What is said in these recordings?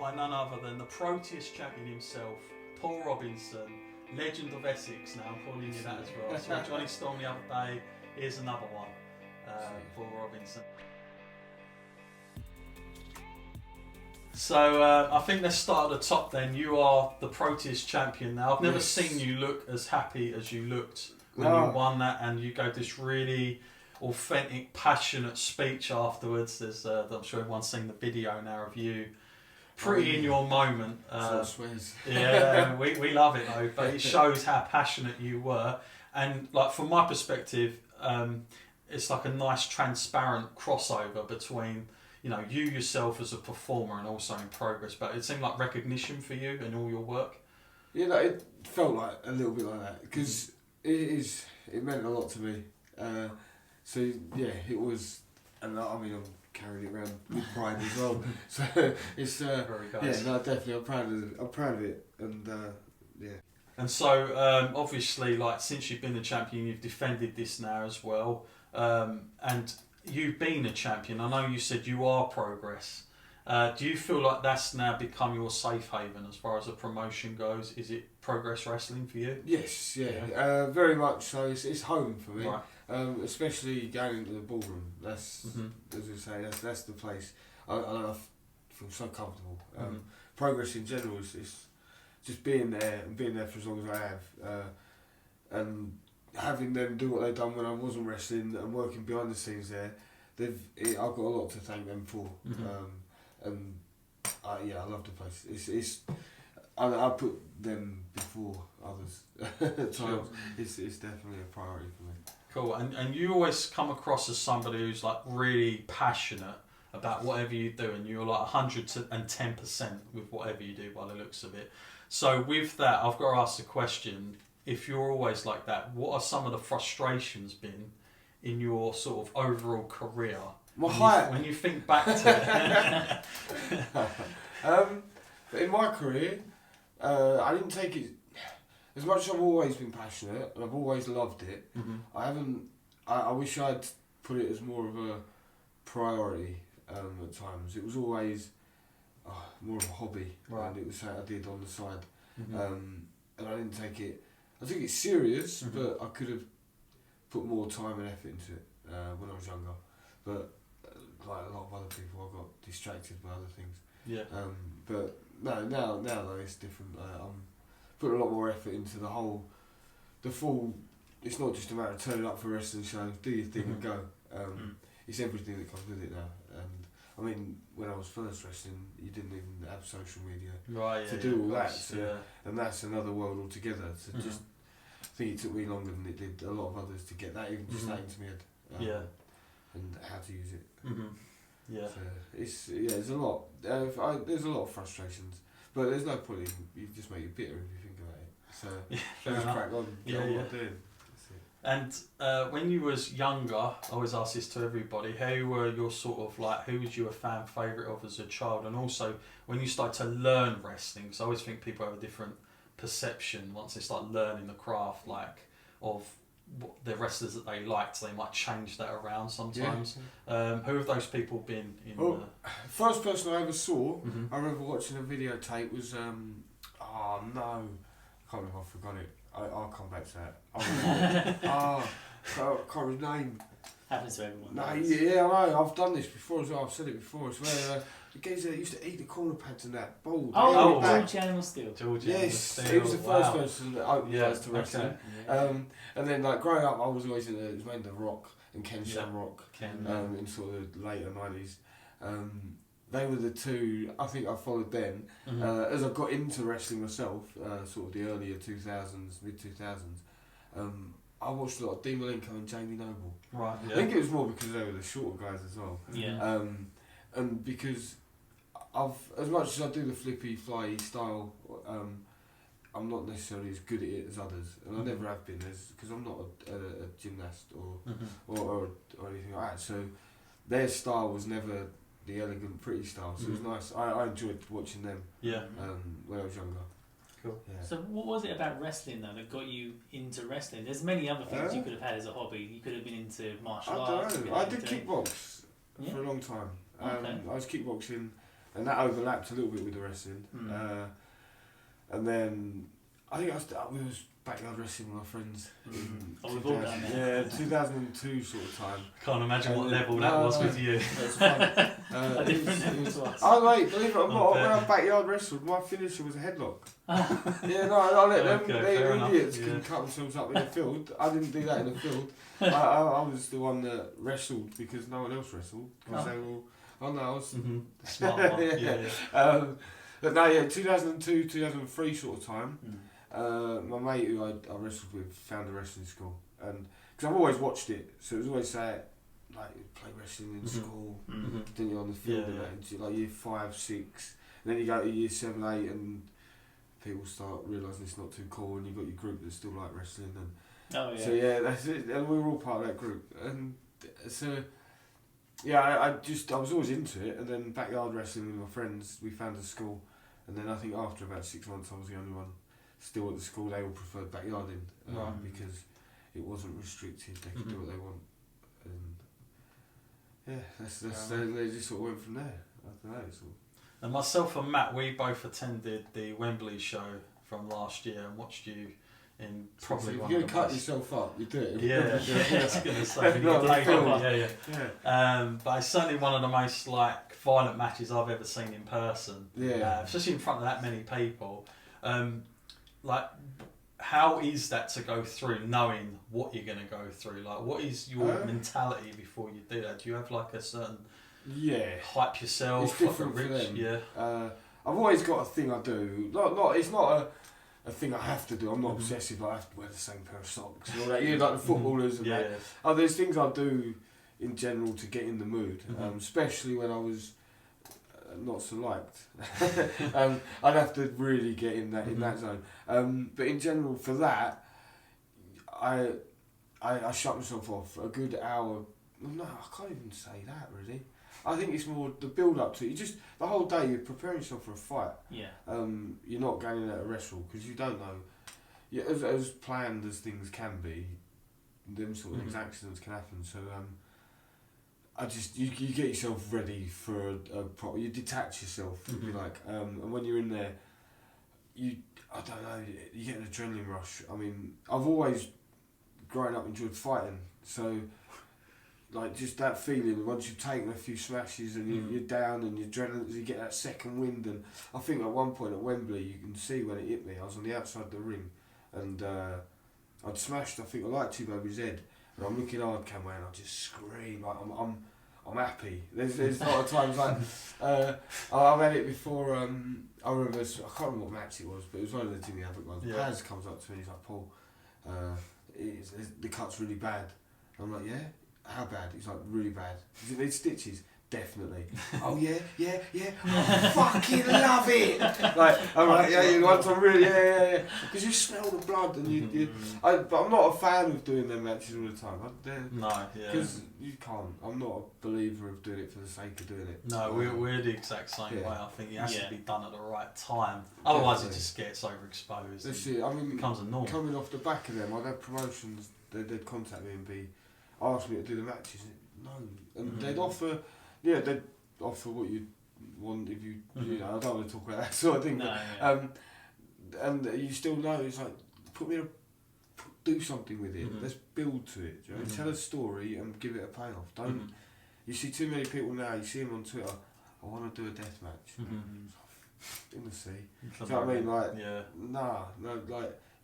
by none other than the Proteus champion himself, Paul Robinson, legend of Essex. Now I'm calling you that as well. So Johnny Storm the other day. Here's another one, Paul Robinson. So I think let's start at the top then. You are the Proteus champion now. I've never seen you look as happy as you looked when you won that, and you gave this really authentic, passionate speech afterwards. There's, I'm sure everyone's seen the video now of you pretty in your moment. Yeah, we love it though, but it shows how passionate you were. And like from my perspective, it's like a nice transparent crossover between, you know, you yourself as a performer and also in progress, but it seemed like recognition for you and all your work. Yeah, no, it felt like a little bit like that because it meant a lot to me. So yeah, it was, and I mean I'm carrying it around with pride as well. So it's very nice. Yeah, no, definitely I'm proud of it, and yeah. And so obviously, like since you've been the champion, you've defended this now as well, and you've been a champion. I know you said you are Progress. Do you feel like that's now become your safe haven as far as the promotion goes? Is it Progress Wrestling for you? Yes, yeah. Very much so. It's home for me, right. Especially going into the ballroom. That's as I say, that's the place. I feel so comfortable. Progress in general is just being there and being there for as long as I have, and having them do what they've done when I wasn't wrestling and working behind the scenes there. I've got a lot to thank them for. And yeah, I love the place. I put them before others at times. Sure. It's definitely a priority for me. Cool. And you always come across as somebody who's like really passionate about whatever you do, and you're like 110% with whatever you do by the looks of it. So with that, I've got to ask the question: if you're always like that, what are some of the frustrations been in your sort of overall career? When you think back to it. In my career, I didn't take it as much as I've always been passionate and I've always loved it. I wish I'd put it as more of a priority at times. It was always more of a hobby, right. And it was something I did on the side. And I didn't take it. I took it serious, but I could have put more time and effort into it when I was younger. But like a lot of other people, I got distracted by other things. Yeah. But no, now though it's different. I'm putting a lot more effort into the full. It's not just a matter of turning up for wrestling shows, do your thing and go. It's everything that comes with it now. And I mean, when I was first wrestling, you didn't even have social media to do all that. So, and that's another world altogether. So just, I think it took me longer than it did a lot of others to get that, even just that into my head. And how to use it. Yeah. So there's a lot. There's a lot of frustrations, but there's no point in you just make you bitter if you think about it. So just crack on. Get on what I'm doing. And when you was younger, I always ask this to everybody: who were your sort of like? Who was you a fan favourite of as a child? And also when you start to learn wrestling, because I always think people have a different perception once they start learning the craft, like of the wrestlers that they liked, they might change that around sometimes. Who have those people been in? First person I ever saw, I remember watching a videotape was oh no, I can't remember, I forgot it. I'll come back to that. I can't remember his name. Happens to everyone. No, yeah, I know, I've done this before as well, I've said it before. It's where the geezer that used to eat the corner pads and that, bald. George Animal Steel. Yes, he was the first person that opened us to wrestling. Okay. And then like growing up, I was always into it was mainly The Rock and Ken Shamrock. In sort of the later 90s. They were the two, I think I followed them. As I got into wrestling myself, sort of the earlier 2000s, mid-2000s, I watched a lot of Dean Malenko and Jamie Noble. Right. Yeah. I think it was more because they were the shorter guys as well. Yeah. And because as much as I do the flippy, flyy style, I'm not necessarily as good at it as others, and I never have been, because I'm not a gymnast or anything like that. So their style was never the elegant, pretty style. So it was nice. I enjoyed watching them. Yeah. When I was younger. Cool. Yeah. So what was it about wrestling though that got you into wrestling? There's many other things you could have had as a hobby. You could have been into martial arts. I did kickbox for a long time. I was kickboxing and that overlapped a little bit with the wrestling. And then I think we was backyard wrestling with my friends. We've all done that. Yeah, 2002 sort of time. Can't imagine what level that was with you. It's fun. A different level to us. Oh mate, believe it or not, when I backyard wrestled, my finisher was a headlock. Yeah, no, I let them idiots can cut themselves up in the field. I didn't do that in the field. I was the one that wrestled because no one else wrestled. Because they were all, I was... Smart one. Yeah. But no, 2002, 2003 sort of time. My mate who I wrestled with found a wrestling school, and because I've always watched it, so it was always like play wrestling in school, then you're on the field, and like year 5, 6, and then you go to year 7, 8, and people start realising it's not too cool, and you've got your group that still like wrestling, and so that's it, and we were all part of that group, and so I was always into it, and then backyard wrestling with my friends, we found a school, and then I think after about 6 months I was the only one still at the school. They all preferred backyarding because it wasn't restricted. They could do what they want, and they just sort of went from there. I don't know. And myself and Matt, we both attended the Wembley show from last year and watched you in probably so one you're of the going to cut yourself up, you do it. Yeah, I was going to say, you get paid for it, but it's certainly one of the most violent matches I've ever seen in person. Especially in front of that many people. How is that to go through, knowing what you're going to go through? What is your mentality before you do that? Do you have a certain hype yourself? It's different for them. Yeah. I've always got a thing I do. It's not a thing I have to do. I'm not obsessive. I have to wear the same pair of socks and all that. Like the footballers and that. There's things I do in general to get in the mood, especially when I was not so liked. I'd have to really get in that zone. But in general, for that, I shut myself off a good hour. No, I can't even say that really. I think it's more the build up to it. You just the whole day you're preparing yourself for a fight. You're not going in at a wrestle because you don't know. As planned as things can be, them sort of accidents can happen. So you get yourself ready for a proper. You detach yourself, if you like, and when you're in there, I don't know, you get an adrenaline rush. I mean, I've always growing up enjoyed fighting, so just that feeling once you've taken a few smashes and you're down and you're adrenaline, you get that second wind. And I think at one point at Wembley, you can see when it hit me, I was on the outside of the ring, and I'd smashed, I think, a light tube over his head. And I'm looking hard camera and I just scream I'm happy. There's a lot of times I've had it before. I remember I can't remember what match it was, but it was one of the Jimmy Havoc ones. Paz comes up to me and he's like, Paul, the cut's really bad. I'm like, yeah, how bad? He's like, really bad. Does it need stitches? Definitely. Oh yeah. I fucking love it. I'm like, you want some really, yeah. Because you smell the blood and but I'm not a fan of doing them matches all the time. Because you can't. I'm not a believer of doing it for the sake of doing it. No, we're the exact same way. I think it has to be done at the right time. Otherwise, it just gets overexposed. That's it. I mean, it becomes a norm. Coming off the back of them, I'd have promotions. They'd contact me and ask me to do the matches. No, and they'd offer. Yeah, they'd offer what you want if you, I don't want to talk about that sort of thing. And you still know, it's like, do something with it. Let's build to it. You know? Tell a story and give it a payoff. Don't. You see too many people now. You see them on Twitter. I want to do a death match. In the sea. Do you know what I mean?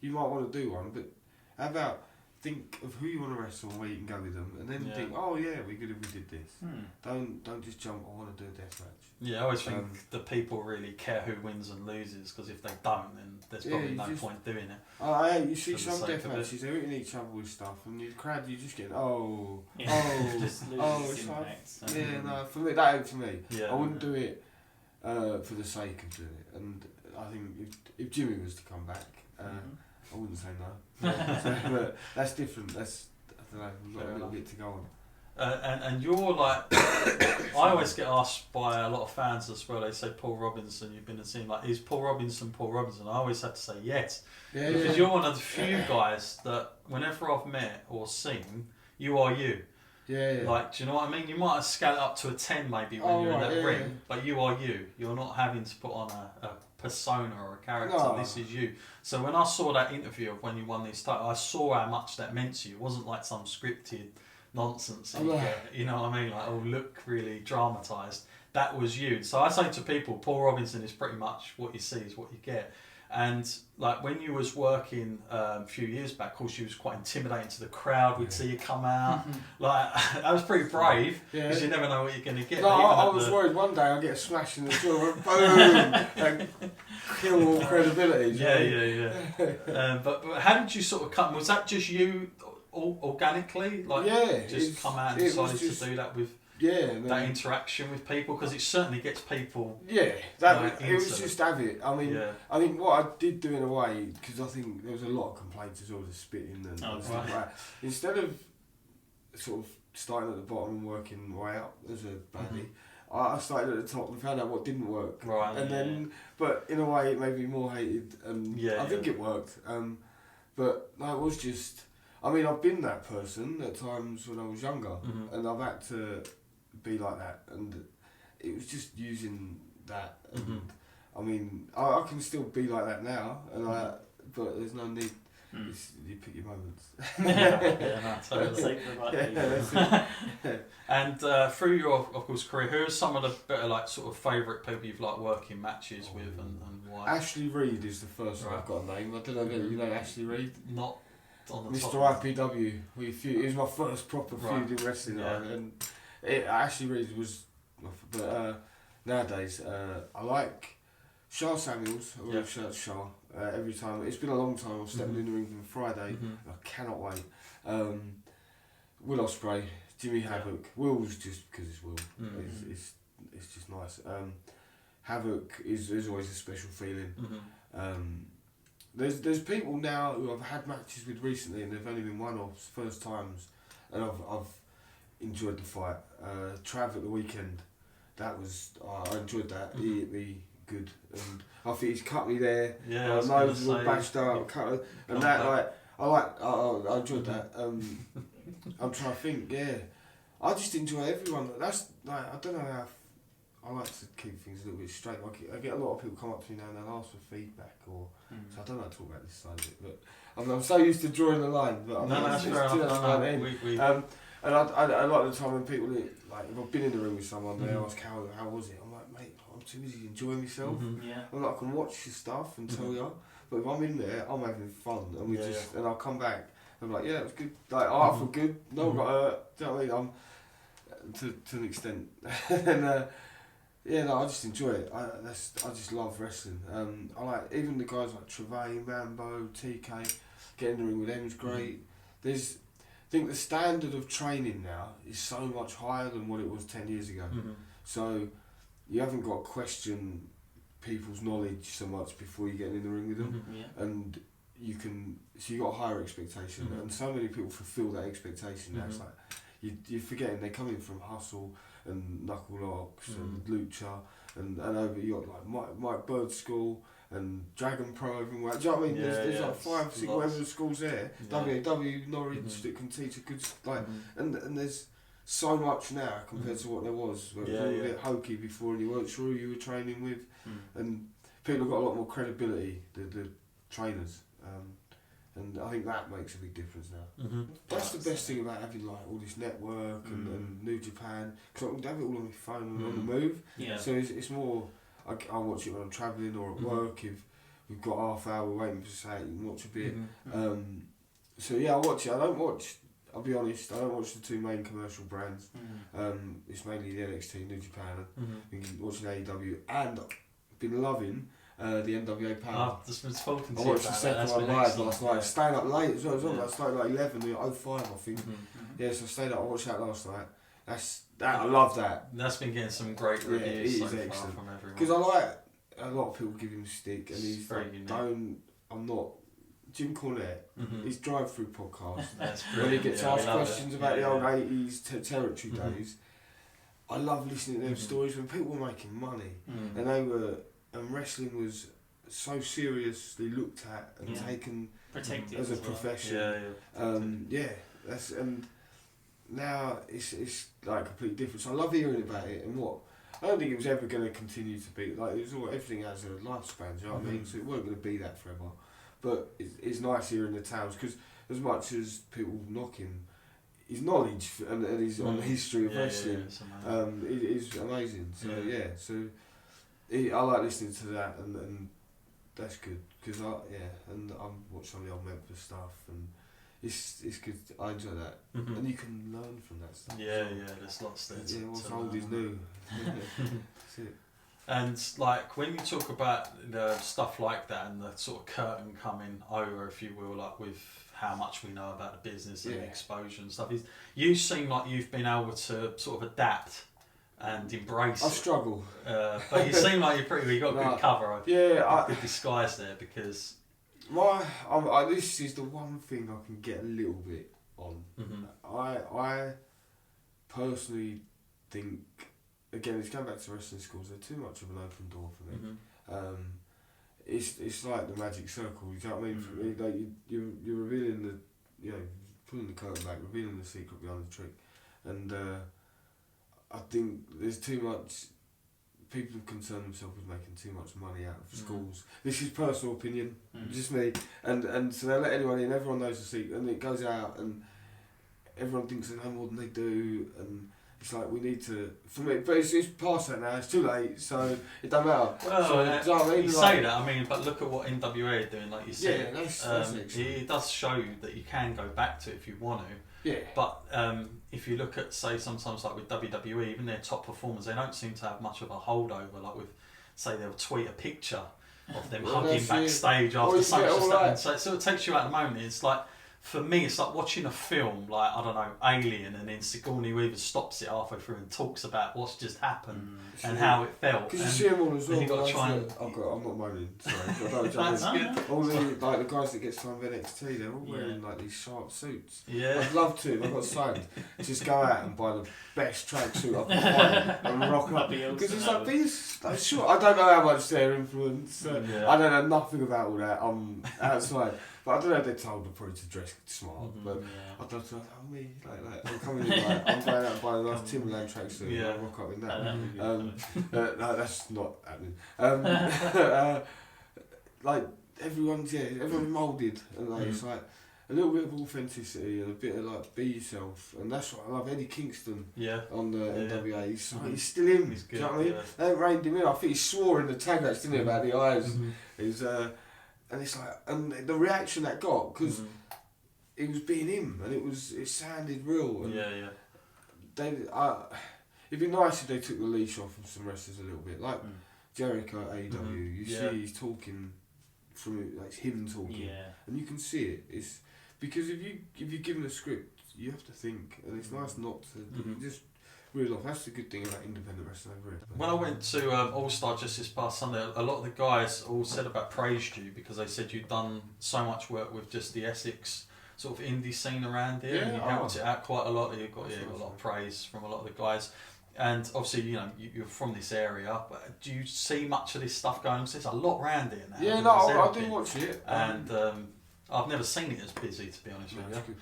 You might want to do one, but how about think of who you want to wrestle and where you can go with them, and then think, oh yeah, we're good if we did this. Don't just jump, I want to do a death match. Yeah, I always think the people really care who wins and loses, because if they don't, then there's probably no point doing it. You see some death matches, they're hitting each other with stuff, and the crowd, you just get, just loses impact. for me, that ain't for me. I wouldn't do it for the sake of doing it, and I think if Jimmy was to come back, I wouldn't say no. But that's different. That's, I don't know, we've got a little bit to go on. And you're I always get asked by a lot of fans as well, they say Paul Robinson, you've been and seen, is Paul Robinson Paul Robinson? I always have to say yes. Because you're one of the few guys that whenever I've met or seen, you are you. Yeah. Like, do you know what I mean? You might have scaled it up to a 10 maybe when you're in that ring, but you are you. You're not having to put on a persona or a character. No. This is you. So when I saw that interview of when you won this title, I saw how much that meant to you. It wasn't like some scripted nonsense. You know what I mean? Like, oh, look really dramatised. That was you. So I say to people, Paul Robinson is pretty much what you see is what you get. And like when you was working a few years back, of course you was quite intimidating to the crowd. We'd see you come out. Like that was pretty brave because you never know what you're going to get. No, I was worried one day I'd get a smash in the jaw, boom, and kill all credibility. But how did you sort of come? Was that just you organically? Like just come out and decided to do that with that interaction with people, because it certainly gets people. Yeah, it was just have it. I mean, I think what I did do in a way, because I think there was a lot of complaints as well as spitting and stuff like that. Instead of sort of starting at the bottom and working way up as a baddie, I started at the top and found out what didn't work. Right. And then, but in a way, it made me more hated, and I think it worked. But no, it was just. I mean, I've been that person at times when I was younger, and I've had to be like that, and it was just using that. And I mean, I can still be like that now, and but there's no need. You pick your moments. And through your, of course, career, who are some of the better, like, sort of favourite people you've like working matches with, and why? Ashley Reed is the first one I've got a name. I don't know if you know Ashley Reed. Not on the Mr. top. IPW. It was my first proper feud in wrestling, and Ashley Reed was. But nowadays, I like Shah Samuels. I will shout Shah every time. It's been a long time. I've stepped in the ring on Friday. I cannot wait. Will Ospreay, Jimmy Havoc. Will's just because it's Will. It's just nice. Havoc is always a special feeling. There's people now who I've had matches with recently, and they've only been one-offs, first times, and I've enjoyed the fight. Trav at the weekend, that was I enjoyed that. He hit me good, and I think he's cut me there. Yeah, my nose was all bashed up, and that I enjoyed that. I'm trying to think. Yeah, I just enjoy everyone. That's like I don't know how. I like to keep things a little bit straight. I get a lot of people come up to me now and they'll ask for feedback, or so I don't know how to talk about this side of it, but I'm so used to drawing the line. But that's fair enough. And I like the time when people, like, if I've been in the room with someone, they ask how was it? I'm like, mate, I'm too busy enjoying myself. I'm like, I can watch your stuff and tell you, but if I'm in there, I'm having fun, and and I'll come back. I'm like, yeah, it was good. Like, I feel good. No one got hurt. Do you know what I mean? To an extent, and I just enjoy it. I just love wrestling. I like even the guys like Trevay, Rambo, TK. Getting in the ring with them is great. I think the standard of training now is so much higher than what it was 10 years ago. So you haven't got to question people's knowledge so much before you get in the ring with them, and you got a higher expectation, and so many people fulfil that expectation. That's like you're forgetting they're coming from hustle and knuckle locks and lucha, and over you got like Mike Bird School and Dragon Pro everywhere. Do you know what I mean? There's like 5, 6 whatever schools there. WAW, Norwich that can teach a good and there's so much now compared to what there was. It was all a bit hokey before, and you weren't sure who you were training with, and people have got a lot more credibility. The trainers. And I think that makes a big difference now. That's the best thing about having like all this network and New Japan, because I can have it all on my phone and on the move. So it's more. I watch it when I'm travelling or at work. If we've got half hour waiting for something, you can watch a bit. So I watch it. I don't watch. I'll be honest. I don't watch the two main commercial brands. It's mainly the NXT, New Japan. I've been watching AEW, and I've been loving. The NWA Power. I've just been talking to I you watched the second one live last night. Staying up late as well. I started like 11:05, I think. So I stayed up. I watched that last night. I love that. That's been getting some great reviews so far from everyone. Because I like a lot of people give him stick, and he's very like, unique. I'm not. Jim Cornette, his drive-through podcast, That's when he gets asked questions about the old 80s territory days, I love listening to them stories when people were making money, and wrestling was so seriously looked at and taken protected as a profession. That's now it's like completely different. So I love hearing about it and what. I don't think it was ever going to continue to be like it was. Everything has a lifespan. Do you know what I mean? So it wasn't going to be that forever. But it's nice hearing the towns because as much as people knock him, his knowledge and his on the history of wrestling, it is amazing. So I like listening to that and that's good because and I watch some of the old Memphis stuff and. It's good. I enjoy that, and you can learn from that stuff. Yeah, there's lots there. What's old is new. That's it. And like when you talk about the stuff like that and the sort of curtain coming over, if you will, like with how much we know about the business and the exposure and stuff, you seem like you've been able to sort of adapt and embrace. I struggle, but you seem like you got good cover. Good disguise there because. This is the one thing I can get a little bit on. I personally think, again, it's going back to wrestling schools. They're too much of an open door for me. It's like the magic circle. You know what I mean? For me, like you're revealing pulling the curtain back, revealing the secret behind the trick, and I think there's too much. People concern themselves with making too much money out of schools. This is personal opinion, just me. And so they let anyone in, everyone knows the secret, and it goes out, and everyone thinks they know more than they do, and it's like we need to, for me, but it's past that now, it's too late, so it don't matter. Well, so, you say that, but look at what NWA are doing, like you said. Yeah, that's it does show you that you can go back to it if you want to. Yeah. But if you look at, say, sometimes like with WWE, even their top performers, they don't seem to have much of a holdover. Like with, say, they'll tweet a picture of them hugging backstage after such stuff. So it sort of takes you out of the moment. It's like, for me, it's like watching a film, like, I don't know, Alien, and then Sigourney Weaver stops it halfway through and talks about what's just happened and how it felt. Because you see them all as well. You got to try and... I'm not moaning, sorry. That's good. All the guys that get signed with NXT, they're all wearing like these sharp suits. Yeah. I'd love to, if I got signed, just go out and buy the best tracksuit I can find and rock up. Because it's like these, sure, I don't know how much they're influenced. I don't know nothing about all that. I'm outside. But I don't know if they told the probably to dress smart, but I don't know, I'm coming in, I'm going out and buying a nice Timberland tracksuit and I'll rock up in that. No, that's not happening. Like, everyone's moulded, and it's like a little bit of authenticity and a bit of like, be yourself, and that's what I love. Eddie Kingston on the NWA, he's still in, he's good, do you know what I mean? They haven't reined him in, I think he swore in the tag match, didn't he, about the eyes. And it's like, and the reaction that got, because it was being him, and it sounded real. And it'd be nice if they took the leash off from some wrestlers a little bit, like Jericho at AEW. You see he's talking from like him talking, and you can see it. It's because if you give him a script, you have to think, and it's nice not to just. Really love. That's the good thing about independent wrestling over here. When I went to All Star just this past Sunday, a lot of the guys all praised you because they said you'd done so much work with just the Essex sort of indie scene around here, and you helped it out quite a lot. You got a lot of praise from a lot of the guys, and obviously you're from this area. But do you see much of this stuff going on? There's a lot around here now. Yeah, no, I do watch it, and I've never seen it as busy, to be honest with you.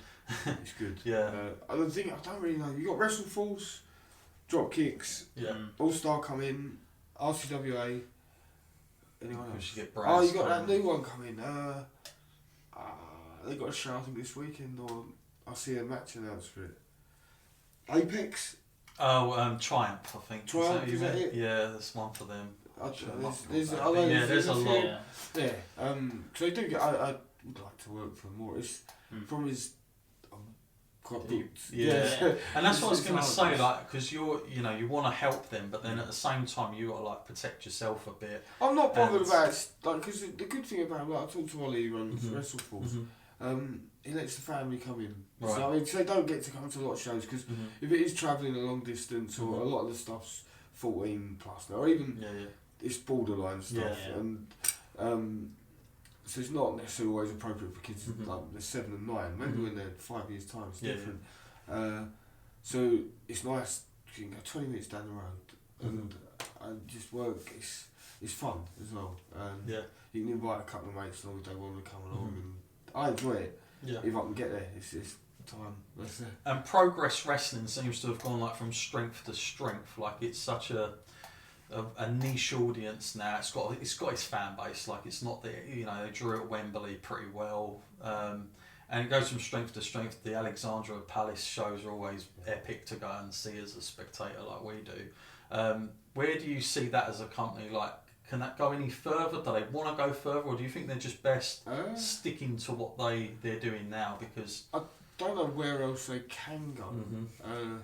It's good. Yeah. I don't really know. You got WrestleFalls. Drop kicks, All Star come in, RCWA. Anyone else? You got that new one coming. They got a show I think this weekend, or I see a match announced for it. Apex. Oh, Triumph, I think. Triumph, is that it? Yeah, there's one for them. There's a lot. Yeah. So I do get. I would like to work for more. It's from his. Yeah, and that's what I was going to say, like, because you want to help them, but then at the same time you got to like protect yourself a bit. I'm not bothered about it, like, because the good thing about it, like, I talked to Ollie who runs WrestleFalls. He lets the family come in, so they don't get to come to a lot of shows because if it is travelling a long distance or a lot of the stuff's 14 plus now, or even it's borderline stuff, and. So it's not necessarily always appropriate for kids like they're 7 and 9. Maybe when they're 5 years time, it's different. So it's nice. You can go 20 minutes down the road and just work. It's fun as well. You can invite a couple of mates along if they want to come along, and I enjoy it. If I can get there, it's time. That's it. And Progress Wrestling seems to have gone like from strength to strength. Like it's such a niche audience now. It's got its fan base. Like it's not the they drew at Wembley pretty well. And it goes from strength to strength. The Alexandra Palace shows are always epic to go and see as a spectator, like we do. Where do you see that as a company? Like, can that go any further? Do they want to go further, or do you think they're just best sticking to what they're doing now? Because I don't know where else they can go. Mm-hmm.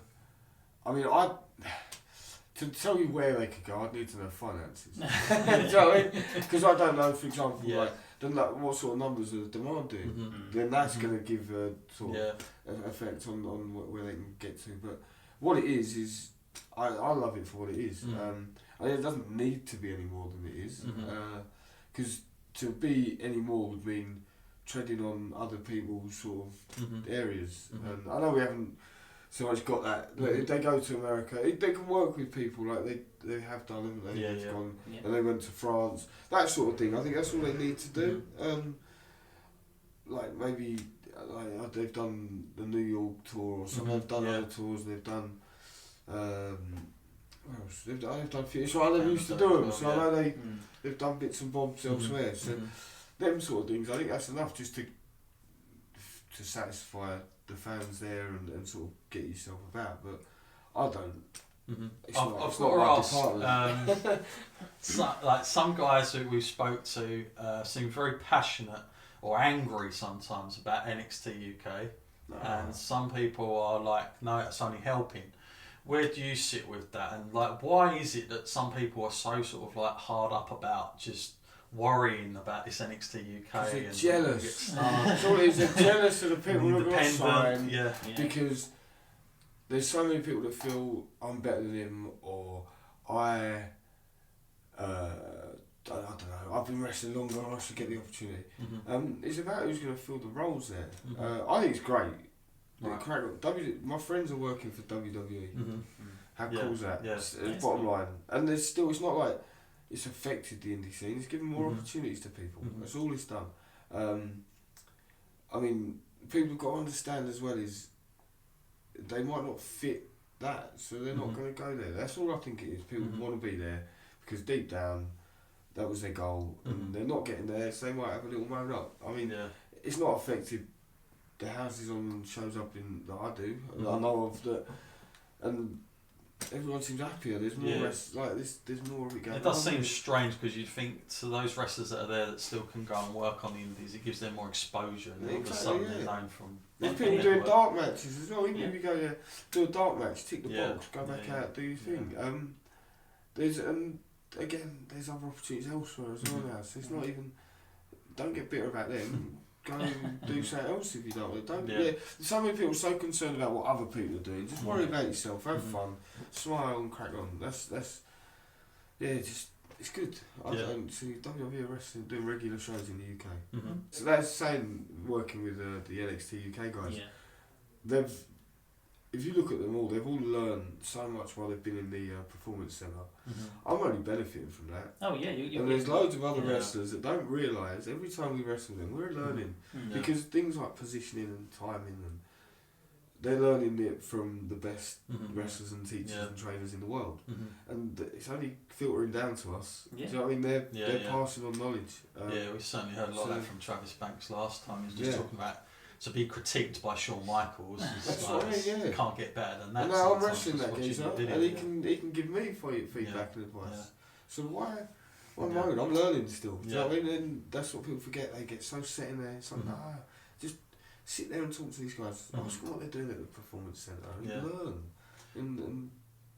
I mean, to tell you where they could go, I'd need to know finances. You know what I mean? Because I don't know, for example, what sort of numbers are demanding. Mm-hmm. Then that's going to give a sort of effect on where they can get to. But what it is I love it for what it is. I mean, it doesn't need to be any more than it is. Because to be any more would mean treading on other people's sort of areas. And I know we haven't so much got that. If they go to America, they can work with people like they have done, haven't they? They've gone, and they went to France, that sort of thing. I think that's all they need to do. Like maybe they've done the New York tour or something. They've done other tours. They've done what else? They've done theatre. So I never used to do them. So I know they've done bits and bobs elsewhere. So them sort of things. I think that's enough just to satisfy the fans there and sort of get yourself about, but I don't. I've got to ask. Some guys who we spoke to seem very passionate or angry sometimes about NXT UK, and some people are like, no, it's only helping. Where do you sit with that? And like, why is it that some people are so sort of like hard up about just worrying about this NXT UK? They're jealous. That's all it is. They're jealous of the people who are going to sign. Because there's so many people that feel I'm better than him, or I don't know, I've been wrestling longer and I should get the opportunity. It's about who's going to fill the roles there. I think it's great. Right. My friends are working for WWE. How cool is that? It's bottom line. And there's still, it's not like it's affected the indie scene. It's given more opportunities to people. That's all it's done. I mean, people have got to understand as well is they might not fit that, so they're not going to go there. That's all I think it is. People want to be there because deep down that was their goal, and they're not getting there, so they might have a little moan up. I mean, it's not affected the houses on shows up in that I do, that I know of, that, and everyone seems happier. There's more there's more of it going on. It does seem strange because you think to those wrestlers that are there that still can go and work on the indies, it gives them more exposure, and all of a sudden they're known from. There's people doing dark matches as well. Even if you go there, do a dark match, tick the box, go back out, do your thing. There's again, there's other opportunities elsewhere as well now. So it's not even. Don't get bitter about them. Go and do something else if you don't. So many people are so concerned about what other people are doing. Just worry about yourself. Have fun, smile and crack on. That's just it's good. I don't see WWE wrestling doing regular shows in the UK. So that's saying working with the NXT UK guys. They've, if you look at them all, they've all learned so much while they've been in the performance centre. I'm only benefiting from that. Oh yeah, and there's loads of other wrestlers that don't realise every time we wrestle them, we're learning because things like positioning and timing, and they're learning it from the best wrestlers and teachers and trainers in the world, and it's only filtering down to us. Do you know what I mean? They're passing on knowledge. We certainly heard a lot of that from Travis Banks last time. He was just talking about. To be critiqued by Shawn Michaels, you can't get better than that. And now I'm wrestling that geezer, and he can give me feedback and advice. So why moan? I'm learning still. Do you know what I mean? And that's what people forget. They get so set in there. It's like, just sit there and talk to these guys. Ask them what they're doing at the performance centre and learn. And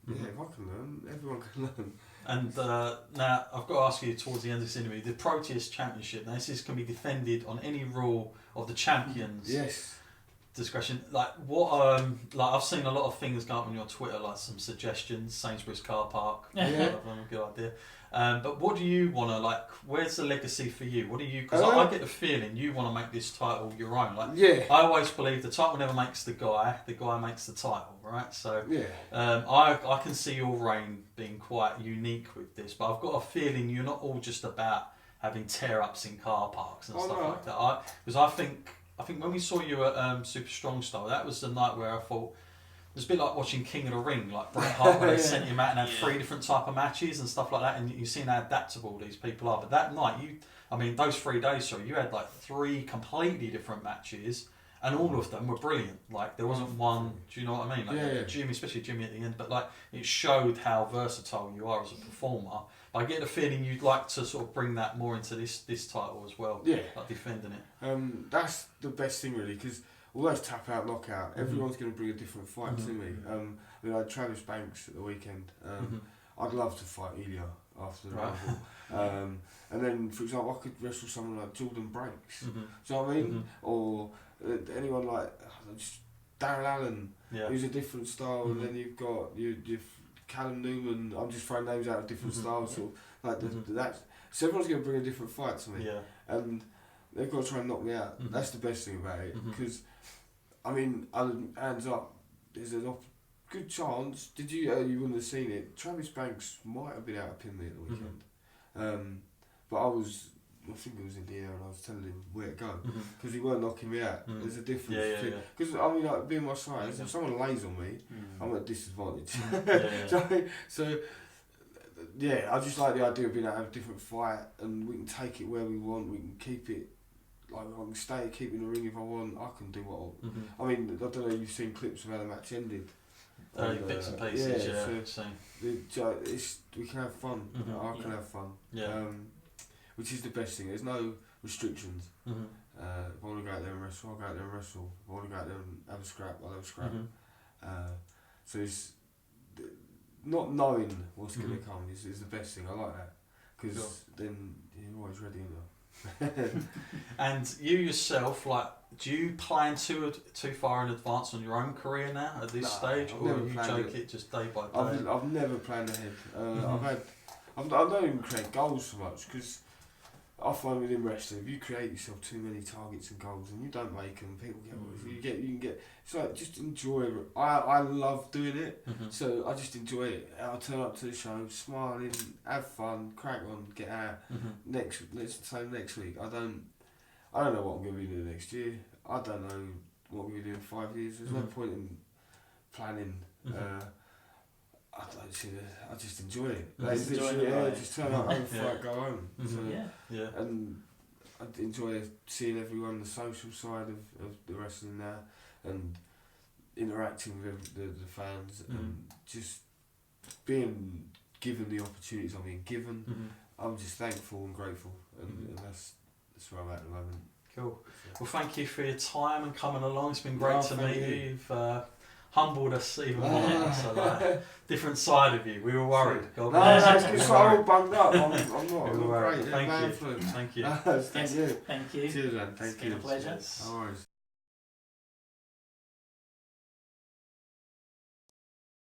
if I can learn, everyone can learn. And now I've got to ask you towards the end of this interview, the Proteus Championship. Now this can be defended on any rule of the champions' discretion. Like what? Like I've seen a lot of things go up on your Twitter, like some suggestions. Sainsbury's car park. Good idea. But what do you want to like? Where's the legacy for you? What do you? Because I get the feeling you want to make this title your own. Like I always believe the title never makes the guy makes the title, right? So I can see your reign being quite unique with this, but I've got a feeling you're not all just about having tear ups in car parks and stuff like that. Because I think I think when we saw you at Super Strong Style, that was the night where I thought it was a bit like watching King of the Ring, like Bret Hart, when they sent him out and had 3 different type of matches and stuff like that, and you've seen how adaptable these people are. But that night, those 3 days, you had like 3 completely different matches, and all of them were brilliant. Like there wasn't one. Do you know what I mean? Like Jimmy, especially Jimmy at the end, but like it showed how versatile you are as a performer. I get the feeling you'd like to sort of bring that more into this title as well. Yeah, like defending it. That's the best thing really, because although it's tap out, knockout, everyone's going to bring a different fight to me. I had Travis Banks at the weekend. I'd love to fight Ilya after the Rumble. And then, for example, I could wrestle someone like Jordan Breaks. Do you know what I mean? Or anyone like just Darryl Allen, who's a different style. And then you've got you've Callum Newman. I'm just throwing names out of different styles. Sort of, like so everyone's going to bring a different fight to me. And they've got to try and knock me out. That's the best thing about it. Because, hands up, there's a good chance. Did you wouldn't have seen it. Travis Banks might have been able to pin me at the weekend. But I think it was in the air and I was telling him where to go. Because he weren't knocking me out. There's a difference. Because, being my size, if someone lays on me, I'm at a disadvantage. So, I just like the idea of being able to have a different fight and we can take it where we want, we can keep it, like I can keep in the ring if I want, I can do what I don't know if you've seen clips of how the match ended. Bits and pieces, we can have fun. I can have fun. Which is the best thing. There's no restrictions. If I want to go out there and wrestle, I'll go out there and wrestle. If I want to go out there and have a scrap, I'll have a scrap. So it's not knowing what's going to come is the best thing. I like that because then you're always ready, you. And you yourself, do you plan too far in advance on your own career now at this stage, or you joke it just day by day? I've never planned ahead. I don't even create goals so much because I find within wrestling, if you create yourself too many targets and goals and you don't make them, people get you can get. It's like just enjoy it. I love doing it, so I just enjoy it. I'll turn up to the show, smiling, have fun, crack on, get out. Next week. I don't know what I'm going to be doing next year. I don't know what I'm going to be doing in 5 years. There's no point in planning. I just enjoy it. Just turn up, have a fight, go home. And I enjoy seeing everyone, the social side of the wrestling now, and interacting with the fans, and just being given the opportunities I'm being given. I'm just thankful and grateful, and that's where I'm at the moment. Cool. Well, thank you for your time and coming along. It's been great to meet you. You've humbled us even more. So, different side of you. We were worried. No, it's good. So I'm all bunged up. I'm not. We were worried. Great. Thank you. Thank you. Thank you. Cheers, man. Thank you. It's been a pleasure. No worries.